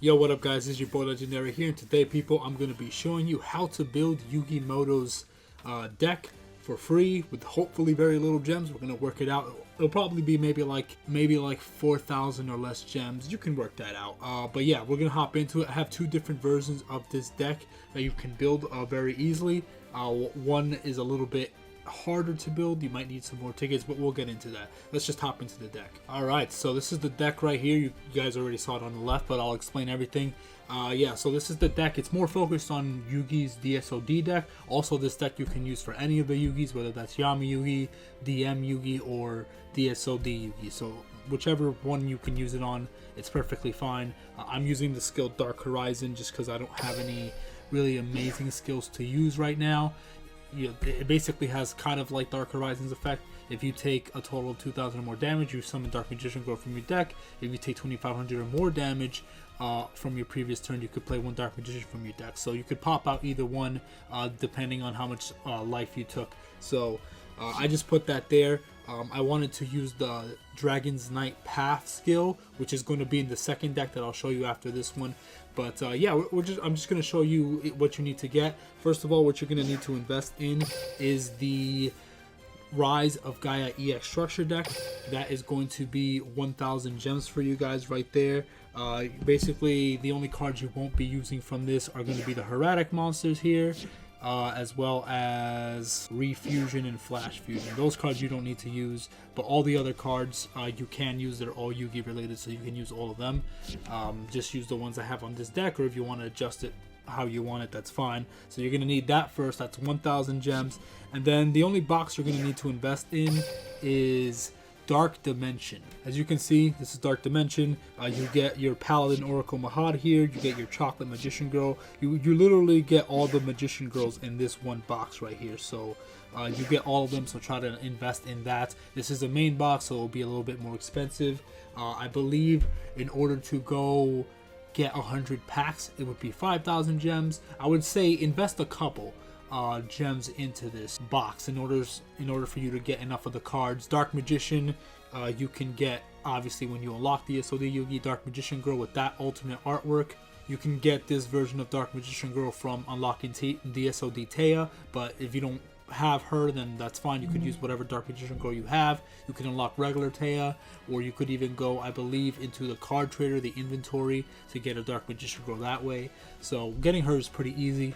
Yo, what up guys, it's your boy Legendary here, and today people, I'm going to be showing you how to build Yugi Muto's deck for free with hopefully very little gems. We're going to work it out. It'll probably be maybe like 4,000 or less gems. You can work that out. But yeah, we're going to hop into it. I have two different versions of this deck that you can build very easily. One is a little bit harder to build. You might need some more tickets, but we'll get into that. Let's just hop into the deck. Alright, so this is the deck right here. You guys already saw it on the left, but I'll explain everything. Yeah, so this is the deck. It's more focused on Yugi's DSOD deck. Also, this deck you can use for any of the Yugis, whether that's Yami Yugi, DM Yugi, or DSOD Yugi. So whichever one you can use it on, it's perfectly fine. I'm using the skill Dark Horizon just because I don't have any really amazing skills to use right now. It basically has kind of like Dark Horizon's effect. If you take a total of 2,000 or more damage, you summon Dark Magician Girl from your deck. If you take 2,500 or more damage from your previous turn, you could play one Dark Magician from your deck. So you could pop out either one depending on how much life you took. So I just put that there. I wanted to use the Dragon's Knight Path skill, which is going to be in the second deck that I'll show you after this one. But yeah, I'm just going to show you what you need to get. First of all, what you're going to need to invest in is the Rise of Gaia EX structure deck. That is going to be 1,000 gems for you guys right there. Basically, the only cards you won't be using from this are going to be the Heretic monsters here, as well as Refusion and Flash Fusion. Those cards you don't need to use, but all the other cards you can use. They're all Yugi related, so you can use all of them. Just use the ones I have on this deck, or if you want to adjust it how you want it, that's fine. So you're going to need that first. That's 1,000 gems. And then the only box you're going to need to invest in is Dark Dimension. As you can see, this is Dark Dimension. You get your Paladin Oracle Mahad here. You get your Chocolate Magician Girl. You literally get all the Magician Girls in this one box right here. So you get all of them, so try to invest in that. This is a main box, so it'll be a little bit more expensive. I believe in order to go get 100 packs, it would be 5,000 gems. I would say invest a couple gems into this box in order for you to get enough of the cards. Dark Magician, you can get obviously when you unlock the SOD Yugi. Dark Magician Girl with that alternate artwork. You can get this version of Dark Magician Girl from unlocking the SOD Taya, but if you don't have her, then that's fine. You could use whatever Dark Magician Girl you have. You can unlock regular Taya, or you could even go, I believe, into the card trader, the inventory, to get a Dark Magician Girl that way. So getting her is pretty easy.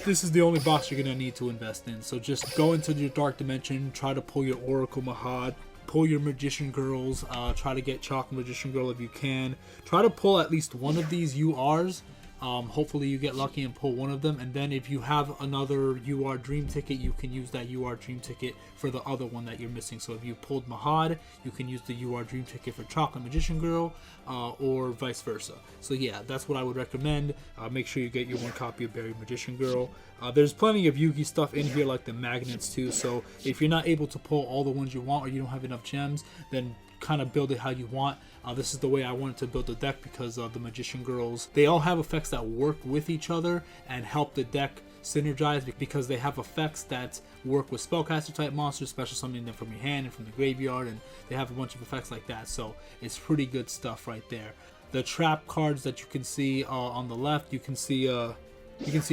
This is the only box you're going to need to invest in. So just go into your Dark Dimension, try to pull your Oracle Mahad, pull your Magician Girls, try to get Chocolate Magician Girl if you can. Try to pull at least one of these URs. Hopefully you get lucky and pull one of them, and then if you have another UR Dream ticket, you can use that UR Dream ticket for the other one that you're missing. So if you pulled Mahad, you can use the UR Dream ticket for Chocolate Magician Girl, or vice versa. So yeah, that's what I would recommend. Make sure you get your one copy of Buried Magician Girl. There's plenty of Yugi stuff in here, like the magnets too, so if you're not able to pull all the ones you want, or you don't have enough gems, then kind of build it how you want. This is the way I wanted to build the deck, because the Magician Girls, they all have effects that work with each other and help the deck synergize, because they have effects that work with spellcaster type monsters, special summoning them from your hand and from the graveyard, and they have a bunch of effects like that. So it's pretty good stuff right there. The trap cards that you can see on the left, you can see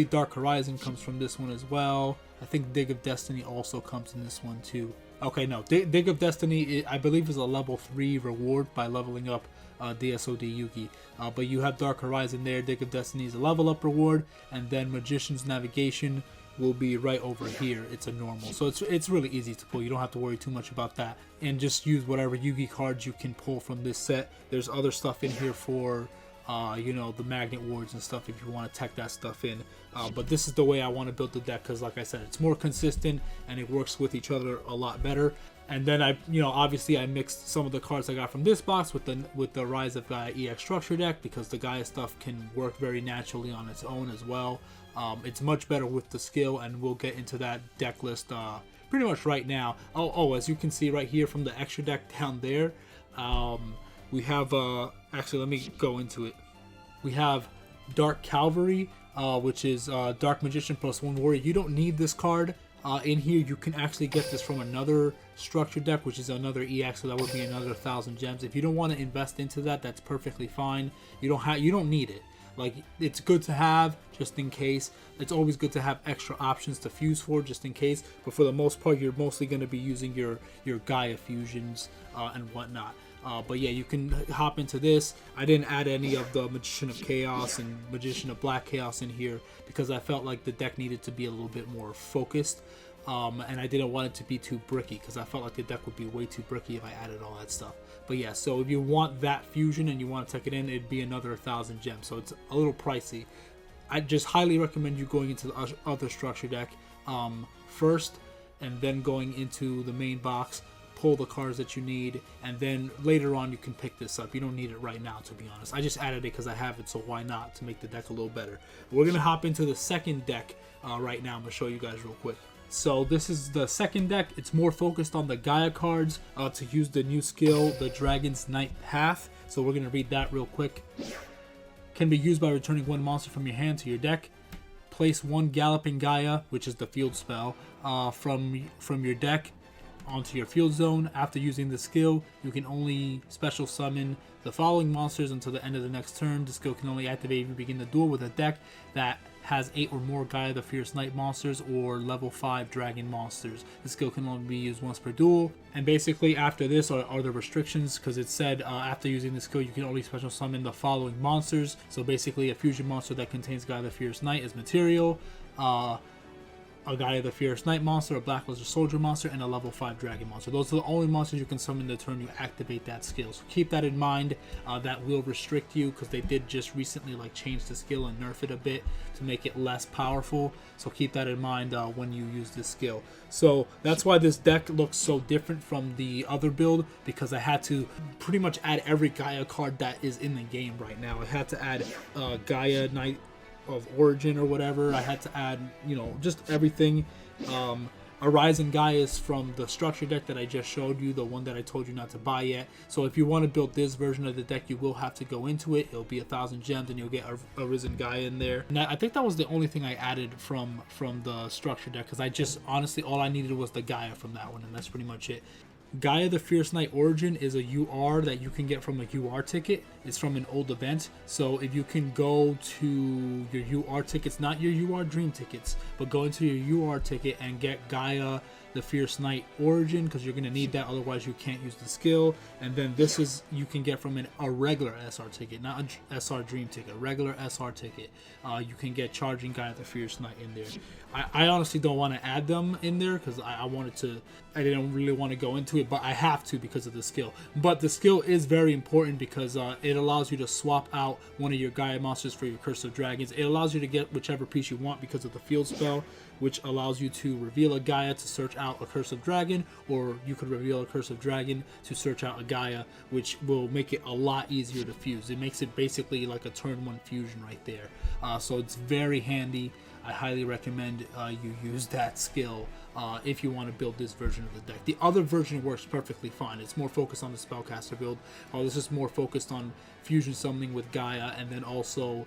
Dark Horizon comes from this one as well. I think Dig of Destiny also comes in this one too. Okay, no, Dig of Destiny, I believe, is a level 3 reward by leveling up DSOD Yugi. But you have Dark Horizon there. Dig of Destiny is a level up reward, and then Magician's Navigation will be right over here. It's a normal, so it's really easy to pull. You don't have to worry too much about that, and just use whatever Yugi cards you can pull from this set. There's other stuff in here for you know, the magnet wards and stuff if you want to tech that stuff in. But this is the way I want to build the deck, because like I said, it's more consistent and it works with each other a lot better. And then obviously I mixed some of the cards I got from this box with the Rise of Gaia EX structure deck, because the Gaia stuff can work very naturally on its own as well. It's much better with the skill, and we'll get into that deck list pretty much right now. Oh, as you can see right here from the extra deck down there, we have actually, let me go into it. We have Dark Cavalry, which is Dark Magician plus 1 warrior. You don't need this card. in here. You can actually get this from another structure deck, which is another EX, so that would be another 1,000 gems. If you don't want to invest into that, that's perfectly fine. You don't need it. Like, it's good to have just in case. It's always good to have extra options to fuse for just in case, but for the most part you're mostly going to be using your Gaia fusions and whatnot. But yeah, you can hop into this. I didn't add any of the Magician of Chaos and Magician of Black Chaos in here because I felt like the deck needed to be a little bit more focused, and I didn't want it to be too bricky because I felt like the deck would be way too bricky if I added all that stuff. But yeah, so if you want that fusion and you want to tuck it in, it'd be another 1,000 gems, so it's a little pricey. I just highly recommend you going into the other structure deck first, and then going into the main box, pull the cards that you need, and then later on you can pick this up. You don't need it right now, to be honest. I just added it because I have it, so why not, to make the deck a little better. We're gonna hop into the second deck right now. I'm gonna show you guys real quick. So this is the second deck. It's more focused on the Gaia cards to use the new skill, the Dragon's Night Path. So we're gonna read that real quick. Can be used by returning one monster from your hand to your deck. Place one Galloping Gaia, which is the field spell, from your deck onto your field zone. After using the skill, you can only special summon the following monsters until the end of the next turn. The skill can only activate if you begin the duel with a deck that has 8 or more Gaia the Fierce Knight monsters or level 5 dragon monsters. The skill can only be used once per duel. And basically after this are the restrictions, because it said after using the skill you can only special summon the following monsters. So basically a fusion monster that contains Gaia the Fierce Knight is material, a Gaia the Fierce Knight monster, a Black Lizard Soldier monster, and a level 5 dragon monster. Those are the only monsters you can summon the turn you activate that skill. So keep that in mind. That will restrict you because they did just recently change the skill and nerf it a bit to make it less powerful. So keep that in mind when you use this skill. So that's why this deck looks so different from the other build, because I had to pretty much add every Gaia card that is in the game right now. I had to add Gaia Knight of Origin or whatever. I had to add, just everything. Horizon Gaia is from the structure deck that I just showed you, the one that I told you not to buy yet. So if you want to build this version of the deck, you will have to go into it. It'll be 1,000 gems and you'll get Arisen Gaia in there. And I think that was the only thing I added from the structure deck, because I just honestly all I needed was the Gaia from that one, and that's pretty much it. Gaia the Fierce Knight Origin is a UR that you can get from a UR ticket. It's from an old event. So if you can go to your UR tickets, not your UR Dream tickets, but go into your UR ticket and get Gaia the Fierce Knight Origin, because you're going to need that, otherwise you can't use the skill. And then this is you can get from a regular SR ticket, not a SR Dream ticket, regular SR ticket. You can get Charging Gaia the Fierce Knight in there. I honestly don't want to add them in there because I didn't really want to go into it, but I have to because of the skill. But the skill is very important because it allows you to swap out one of your Gaia monsters for your Curse of Dragons. It allows you to get whichever piece you want because of the field spell, which allows you to reveal a Gaia to search out a Curse of Dragon, or you could reveal a Curse of Dragon to search out a Gaia, which will make it a lot easier to fuse. It makes it basically like a turn 1 fusion right there. So it's very handy. I highly recommend you use that skill if you want to build this version of the deck. The other version works perfectly fine. It's more focused on the spellcaster build. This is more focused on fusion summoning with Gaia, and then also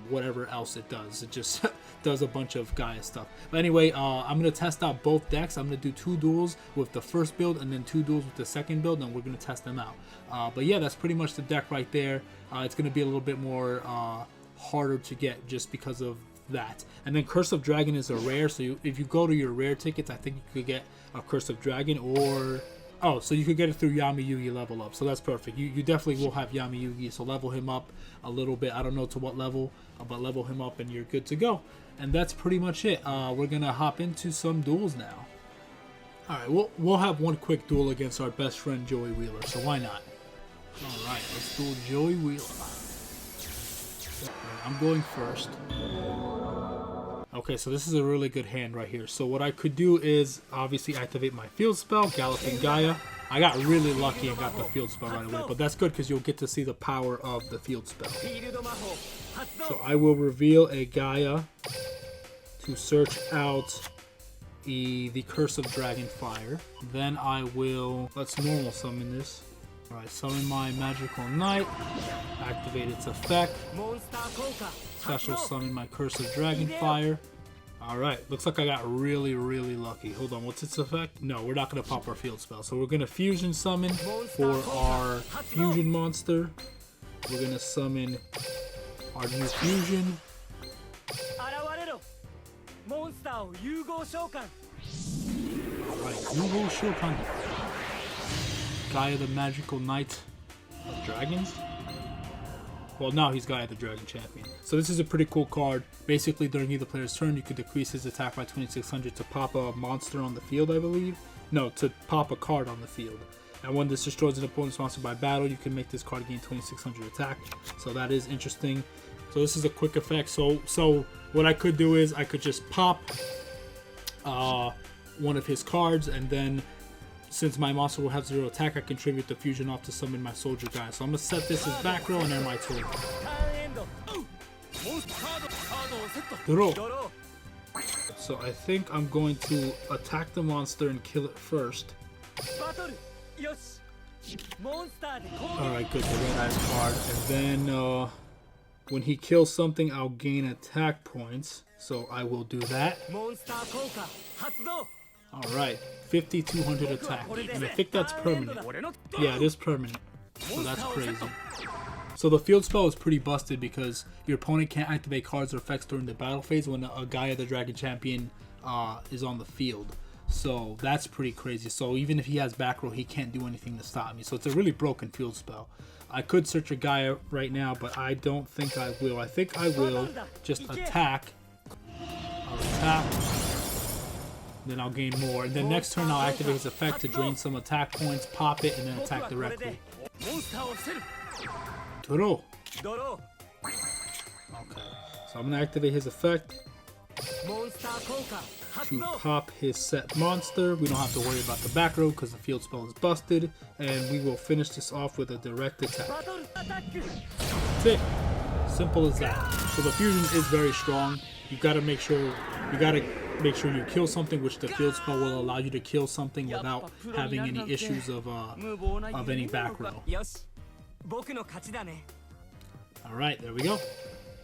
whatever else it does. It just does a bunch of Gaia stuff. But anyway, I'm going to test out both decks. I'm going to do 2 duels with the first build and then 2 duels with the second build, and we're going to test them out. But yeah, that's pretty much the deck right there. It's going to be a little bit more harder to get just because of that. And then Curse of Dragon is a rare, so if you go to your rare tickets, I think you could get a Curse of Dragon, or so you could get it through Yami Yugi level up. So that's perfect. You definitely will have Yami Yugi, so level him up a little bit. I don't know to what level, but level him up and you're good to go. And that's pretty much it. We're gonna hop into some duels now. Alright, we'll have one quick duel against our best friend Joey Wheeler, so why not? Alright, let's duel Joey Wheeler. I'm going first. Okay, so this is a really good hand right here. So what I could do is obviously activate my field spell, Galloping Gaia. I got really lucky and got the field spell right away, but that's good because you'll get to see the power of the field spell. So I will reveal a Gaia to search out the Curse of Dragonfire. Then I will, let's normal summon this. Alright, summon my Magical Knight, activate its effect, special summon my Curse of Dragonfire, Alright, looks like I got really, really lucky. Hold on, what's its effect? No, we're not going to pop our field spell. So we're going to fusion summon for our fusion monster. We're going to summon our new fusion. Alright, Yugo Shokan. Gaia the Magical Knight of Dragons. Well, now he's Gaia the Dragon Champion. So this is a pretty cool card. Basically, during either player's turn, you could decrease his attack by 2600 to pop a monster on the field, I believe. No, to pop a card on the field. And when this destroys an opponent's monster by battle, you can make this card gain 2600 attack. So that is interesting. So this is a quick effect. So what I could do is I could just pop one of his cards, and then since my monster will have 0 attack, I contribute the fusion off to summon my soldier guy. So I'm going to set this as back row and then my turn. Draw. So I think I'm going to attack the monster and kill it first. Alright, good. The red eyes card. And then when he kills something, I'll gain attack points. So I will do that. Alright, 5200 attack. And I think that's permanent. Yeah, it is permanent. So that's crazy. So the field spell is pretty busted because your opponent can't activate cards or effects during the battle phase when a Gaia the Dragon Champion is on the field. So that's pretty crazy. So even if he has back row, he can't do anything to stop me. So it's a really broken field spell. I could search a Gaia right now, but I don't think I will. I think I will just attack. I'll attack. Then I'll gain more. And then next turn I'll activate his effect to drain some attack points, pop it, and then attack directly. Draw. Okay. So I'm going to activate his effect to pop his set monster. We don't have to worry about the back row because the field spell is busted. And we will finish this off with a direct attack. That's it. Simple as that. So the fusion is very strong. You gotta make sure you kill something, which the field spell will allow you to kill something without having any issues of any back row. Alright, there we go.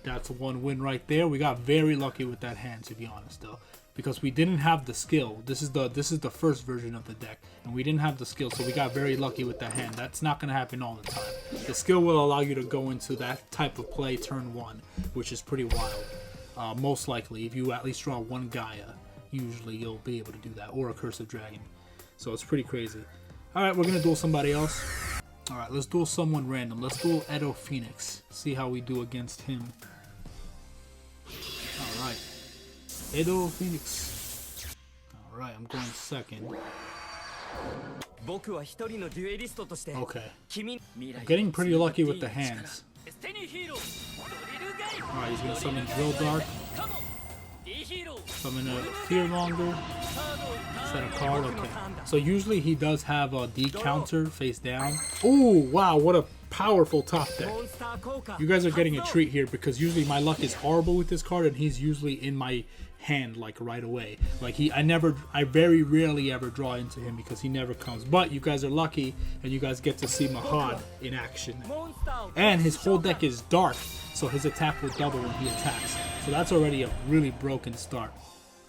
That's one win right there. We got very lucky with that hand, to be honest, though, because we didn't have the skill. This is the first version of the deck, and we didn't have the skill, so we got very lucky with that hand. That's not going to happen all the time. The skill will allow you to go into that type of play turn 1, which is pretty wild. Most likely, if you at least draw one Gaia, usually you'll be able to do that, or a Cursive Dragon. So it's pretty crazy. Alright, we're going to duel somebody else. Alright, let's duel someone random. Let's duel Edo Phoenix. See how we do against him. Alright. Edo Phoenix. Alright, I'm going second. Okay. I'm getting pretty lucky with the hands. Alright, he's gonna summon Drill Dark. Summon a Fear Longer. Set a card, okay. So usually he does have a D counter face down. Oh, wow, what a powerful top deck. You guys are getting a treat here because usually my luck is horrible with this card and he's usually in my hand like right away. Like I very rarely ever draw into him because he never comes. But you guys are lucky and you guys get to see Mahad in action. And his whole deck is dark, so his attack will double when he attacks. So that's already a really broken start.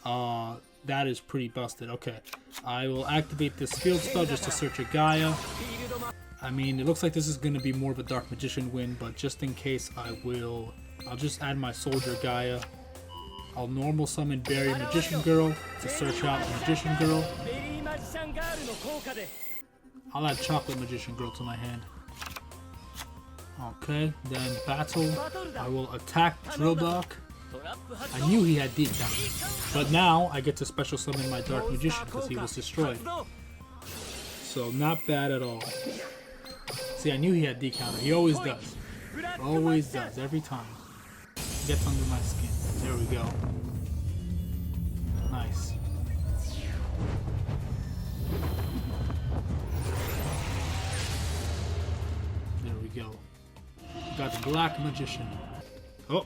That is pretty busted. Okay, I will activate this field spell just to search a Gaia. I mean, it looks like this is going to be more of a Dark Magician win, but just in case I'll just add my Soldier Gaia. I'll normal summon Berry Magician Girl to search out Magician Girl. I'll add Chocolate Magician Girl to my hand. Okay, then battle. I will attack Drill Dock. I knew he had D counter, but now I get to special summon my Dark Magician because he was destroyed. So not bad at all. See, I knew he had D counter. He always does. Always does, every time. Gets under my skin. There we go. Nice. There we go. Got the Black Magician. Oh,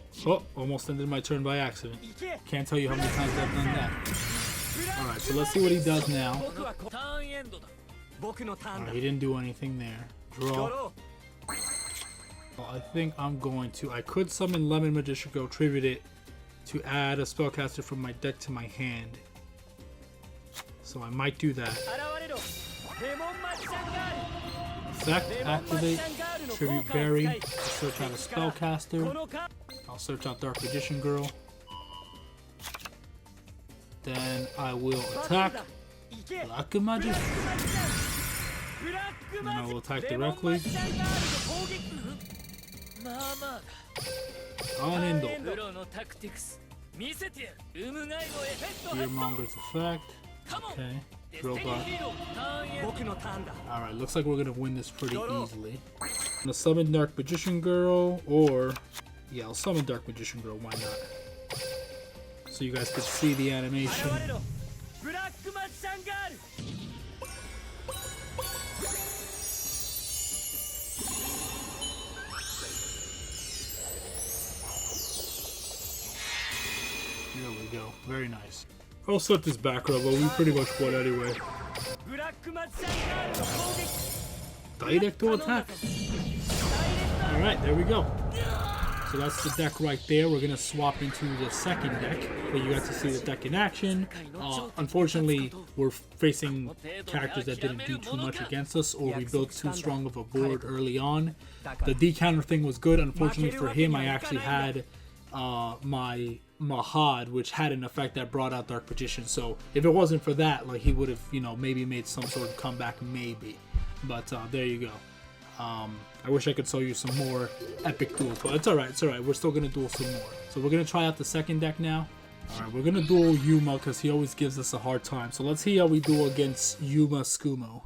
almost ended my turn by accident. Can't tell you how many times I've done that. Alright, so let's see what he does now. Alright, he didn't do anything there. Draw. Well, I think I'm going to... I could summon Lemon Magician Girl, tribute it to add a spellcaster from my deck to my hand. So I might do that. Effect, activate, tribute berry, search out a spellcaster. I'll search out Dark Magician Girl. Then I will attack Black Magic. And then I will attack directly. Anendo. Fearmonger's effect. Okay. Robot. Alright, looks like we're gonna win this pretty easily. I'm gonna summon Dark Magician Girl, or yeah, I'll summon Dark Magician Girl, why not? So you guys can see the animation. There we go, very nice. I'll set this back row, but we pretty much won anyway. Direct to attack. Alright, there we go. So that's the deck right there. We're going to swap into the second deck, where you got to see the deck in action. Unfortunately, we're facing characters that didn't do too much against us, or we built too strong of a board early on. The D-counter thing was good. Unfortunately for him, I actually had my Mahad, which had an effect that brought out Dark Magician. So if it wasn't for that, like, he would have, you know, maybe made some sort of comeback, maybe. But there you go. I wish I could show you some more epic duels, but it's alright, it's alright. We're still going to duel some more. So we're going to try out the second deck now. Alright, we're going to duel Yuma because he always gives us a hard time. So let's see how we duel against Yuma Skumo.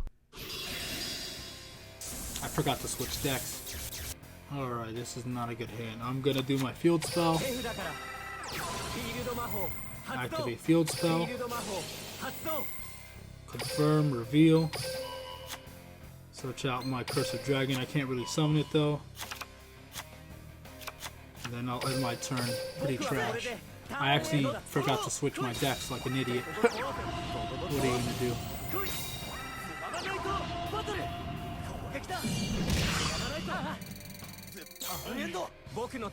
I forgot to switch decks. Alright, this is not a good hand. I'm going to do my field spell. Activate field spell. Confirm, reveal. Search out my Curse of Dragon. I can't really summon it though. And then I'll end my turn pretty trash. I actually forgot to switch my decks like an idiot. What are you gonna do?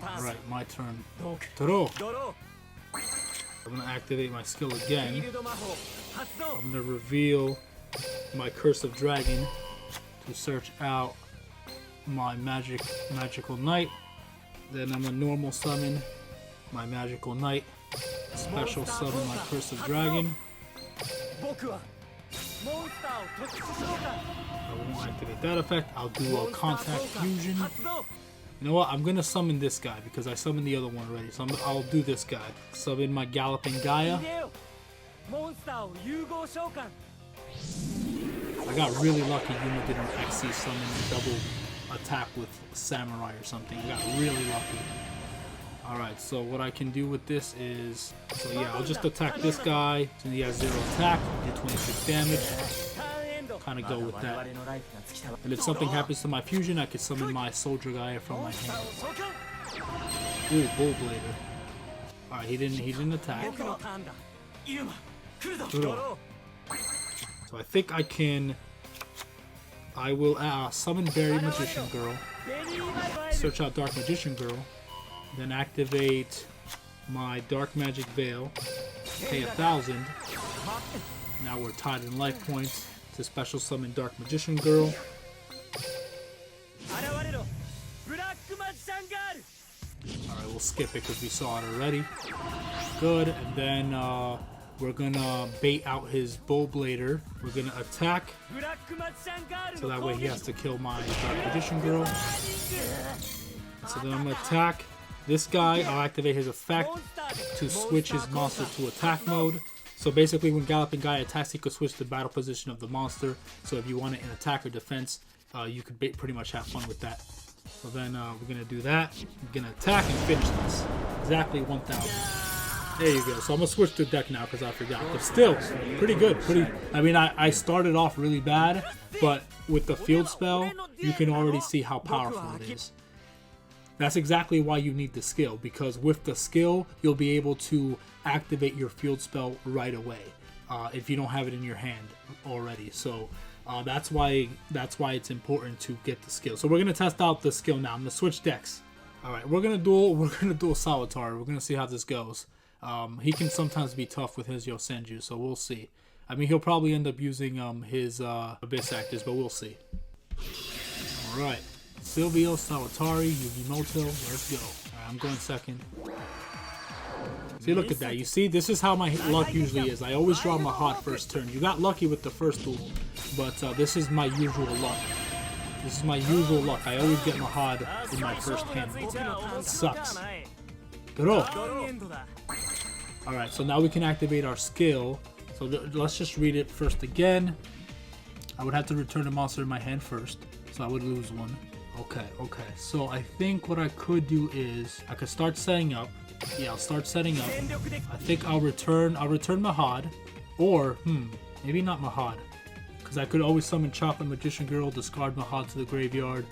Alright, my turn. Draw. I'm gonna activate my skill again. I'm gonna reveal my Curse of Dragon to search out my magical knight. Then I'm gonna normal summon my magical knight, special summon my Curse of Dragon. I won't activate that effect. I'll do a contact fusion. You know what? I'm gonna summon this guy because I summoned the other one already. So I'll do this guy. Summon my Galloping Gaia. I got really lucky Yuma didn't XC summon a double attack with Samurai or something. I got really lucky. Alright, so what I can do with this is... So yeah, I'll just attack this guy. So he has 0 attack. I'll do 26 damage. Kind of go with that. And if something happens to my fusion, I could summon my Soldier Gaia from my hand. Ooh, Bull Blader. Alright, he didn't attack. So I think I can... I will summon Berry Magician Girl, search out Dark Magician Girl, then activate my Dark Magic Veil, pay 1,000. Now we're tied in life points to special summon Dark Magician Girl. Alright, we'll skip it because we saw it already. Good, and then we're gonna bait out his Bull Blader. We're gonna attack, so that way he has to kill my Dark Magician Girl. So then I'm gonna attack this guy. I'll activate his effect to switch his monster to attack mode. So basically when Galloping Gaia attacks, he could switch the battle position of the monster. So if you want it in attack or defense, you could pretty much have fun with that. So then we're gonna do that. We're gonna attack and finish this. Exactly 1,000. There you go. So I'm gonna switch the deck now because I forgot. But still, pretty good. I mean, I started off really bad, but with the field spell, you can already see how powerful it is. That's exactly why you need the skill, because with the skill, you'll be able to activate your field spell right away if you don't have it in your hand already. So that's why it's important to get the skill. So we're gonna test out the skill now. I'm gonna switch decks. All right, we're gonna duel Sawatar. We're gonna see how this goes. He can sometimes be tough with his Yosenju, so we'll see. I mean, he'll probably end up using his Abyss Actors, but we'll see. Alright. Silvio, Sawatari, Yugi Muto, let's go. Alright, I'm going second. See, look at that. You see, this is how my luck usually is. I always draw Mahad first turn. You got lucky with the first duel, but this is my usual luck. This is my usual luck. I always get Mahad in my first hand. It sucks. Draw. Alright, so now we can activate our skill. So let's just read it first again. I would have to return a monster in my hand first, so I would lose one. Okay. So I think what I could do is I could start setting up. Yeah, I'll start setting up. I think I'll return Mahad, or maybe not Mahad, because I could always summon Chocolate Magician Girl, discard Mahad to the graveyard,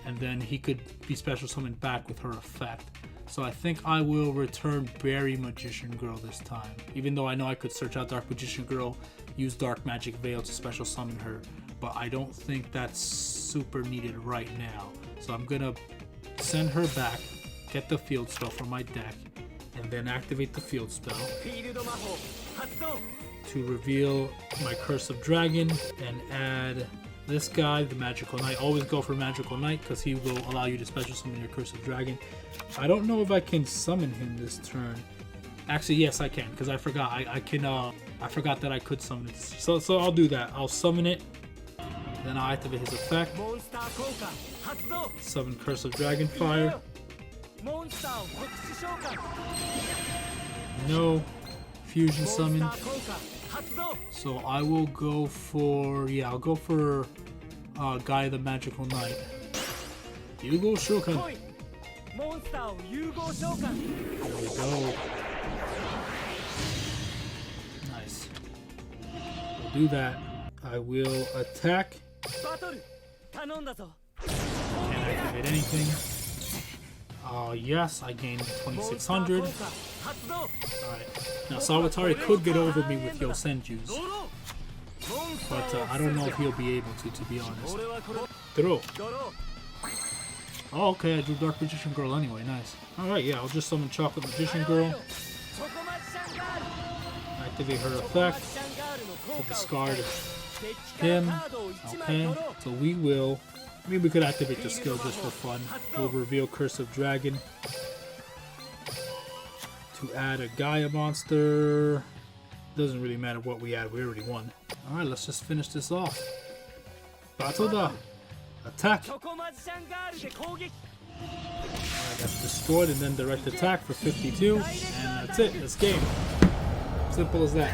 and then he could be special summoned back with her effect. So I think I will return Berry Magician Girl this time, even though I know I could search out Dark Magician Girl, use Dark Magic Veil to special summon her, but I don't think that's super needed right now. So I'm gonna send her back, get the field spell from my deck, and then activate the field spell to reveal my Curse of Dragon and add this guy, the Magical Knight. Always go for Magical Knight because he will allow you to special summon your Curse of Dragon. I don't know if I can summon him this turn. Actually, yes, I can, because I forgot. I forgot that I could summon it. So I'll do that. I'll summon it. Then I'll activate his effect. Summon Curse of Dragonfire. No. Fusion summon. So I will go for... Yeah, I'll go for Gaia the Magical Knight. Yugo Shokan. There we go. Nice. We'll do that. I will attack. Can't activate anything. Yes, I gained 2600. Alright. Now Sawatari could get over me with Yosenjus, but I don't know if he'll be able to be honest. Throw. Oh, okay, I drew Dark Magician Girl anyway, nice. Alright, yeah, I'll just summon Chocolate Magician Girl. Activate her effect. To discard him. Okay, so we will... I mean, we could activate the skill just for fun. We'll reveal Curse of Dragon. To add a Gaia monster. Doesn't really matter what we add, we already won. Alright, let's just finish this off. Battle da! Attack! Alright, that's destroyed, and then direct attack for 52. And that's it, this game. Simple as that.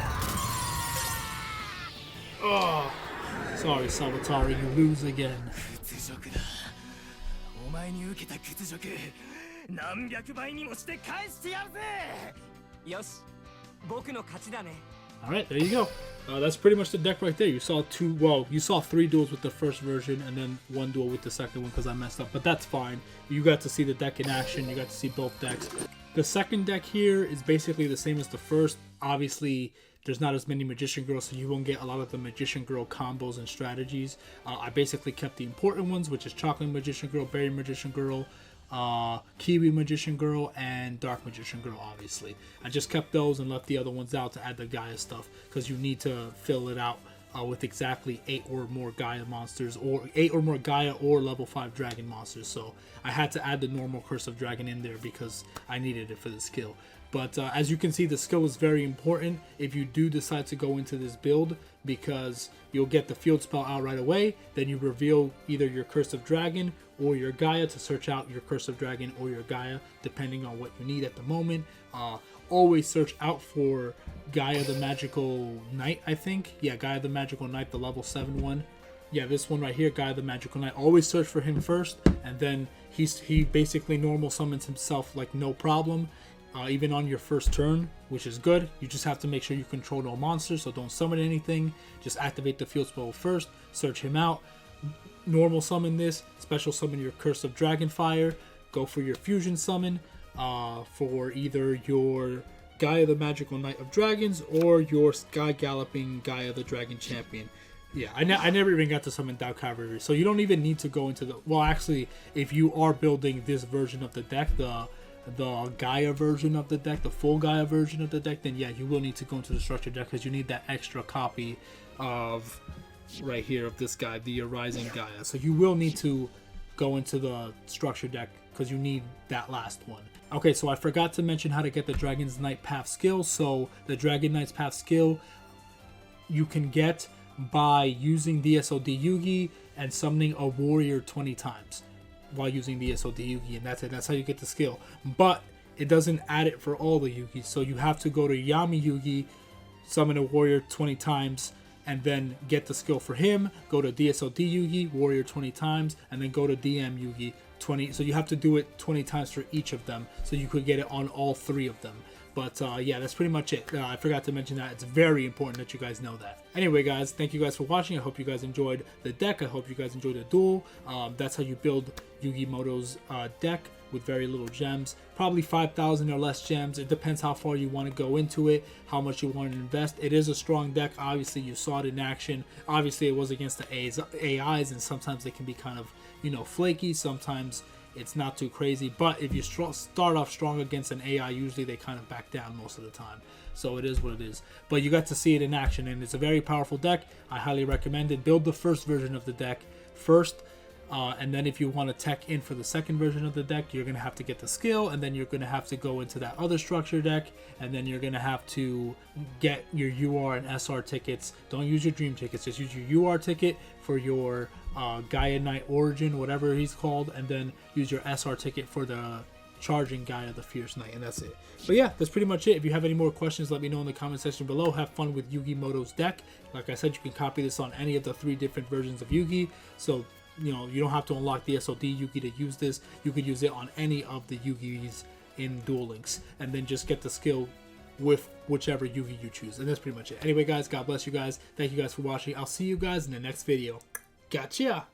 Oh! Sorry, Sawatari, you lose again. Alright, there you go. That's pretty much the deck right there. You saw you saw 3 duels with the first version and then 1 duel with the second one because I messed up, but that's fine. You got to see the deck in action, you got to see both decks. The second deck here is basically the same as the first. Obviously, there's not as many Magician Girls, so you won't get a lot of the Magician Girl combos and strategies. I basically kept the important ones, which is Chocolate Magician Girl, Berry Magician Girl, Kiwi Magician Girl, and Dark Magician Girl, obviously. I just kept those and left the other ones out to add the Gaia stuff, because you need to fill it out with exactly 8 or more Gaia monsters, or 8 or more Gaia or level 5 Dragon monsters. So I had to add the normal Curse of Dragon in there because I needed it for the skill. But as you can see, the skill is very important if you do decide to go into this build, because you'll get the field spell out right away. Then you reveal either your Curse of Dragon or your Gaia to search out your Curse of Dragon or your Gaia, depending on what you need at the moment. Always search out for Gaia the Magical Knight, I think. Yeah, Gaia the Magical Knight, the level 7 one. Yeah, this one right here, Gaia the Magical Knight. Always search for him first, and then he basically normal summons himself like no problem. Even on your first turn, which is good. You just have to make sure you control no monsters, so don't summon anything. Just activate the field spell first, search him out, normal summon this, special summon your Curse of Dragonfire, go for your fusion summon for either your Gaia the Magical Knight of Dragons or your Sky Galloping Gaia the Dragon Champion. Yeah, I never even got to summon Dow Cavalry, so you don't even need to go into the... Well, actually, if you are building this version of the deck, the the Gaia version of the deck, the full Gaia version of the deck, then yeah, you will need to go into the structure deck because you need that extra copy of right here of this guy, the Rising Gaia. So you will need to go into the structure deck because you need that last one. Okay, so I forgot to mention how to get the Dragon's Knight Path skill. So the Dragon Knight's Path skill you can get by using DSOD Yugi and summoning a warrior 20 times while using DSOD Yugi, and that's it. That's how you get the skill. But it doesn't add it for all the Yugis, so you have to go to Yami Yugi, summon a warrior 20 times, and then get the skill for him. Go to DSOD Yugi, warrior 20 times, and then go to DM Yugi 20. So you have to do it 20 times for each of them, so you could get it on all 3 of them. But yeah, that's pretty much it. I forgot to mention that. It's very important that you guys know that. Anyway, guys, thank you guys for watching. I hope you guys enjoyed the deck. I hope you guys enjoyed the duel. That's how you build Yugi Muto's deck with very little gems. Probably 5,000 or less gems. It depends how far you want to go into it, how much you want to invest. It is a strong deck. Obviously, you saw it in action. Obviously, it was against the AIs, and sometimes they can be kind of, you know, flaky. Sometimes it's not too crazy, but if you start off strong against an AI, usually they kind of back down most of the time. So it is what it is. But you got to see it in action, and it's a very powerful deck. I highly recommend it. Build the first version of the deck first, and then if you want to tech in for the second version of the deck, you're going to have to get the skill, and then you're going to have to go into that other structure deck, and then you're going to have to get your UR and SR tickets. Don't use your dream tickets, just use your UR ticket for your Gaia Knight Origin, whatever he's called, and then use your SR ticket for the Charging Gaia, the Fierce Knight, and that's it. But yeah, that's pretty much it. If you have any more questions, let me know in the comment section below. Have fun with Yugi Muto's deck. Like I said, you can copy this on any of the 3 different versions of Yugi, so you know, you don't have to unlock the SOD Yugi to use this. You could use it on any of the Yugis in Duel Links, and then just get the skill with whichever Yugi you choose. And that's pretty much it. Anyway, guys, God bless you guys. Thank you guys for watching. I'll see you guys in the next video. Gotcha!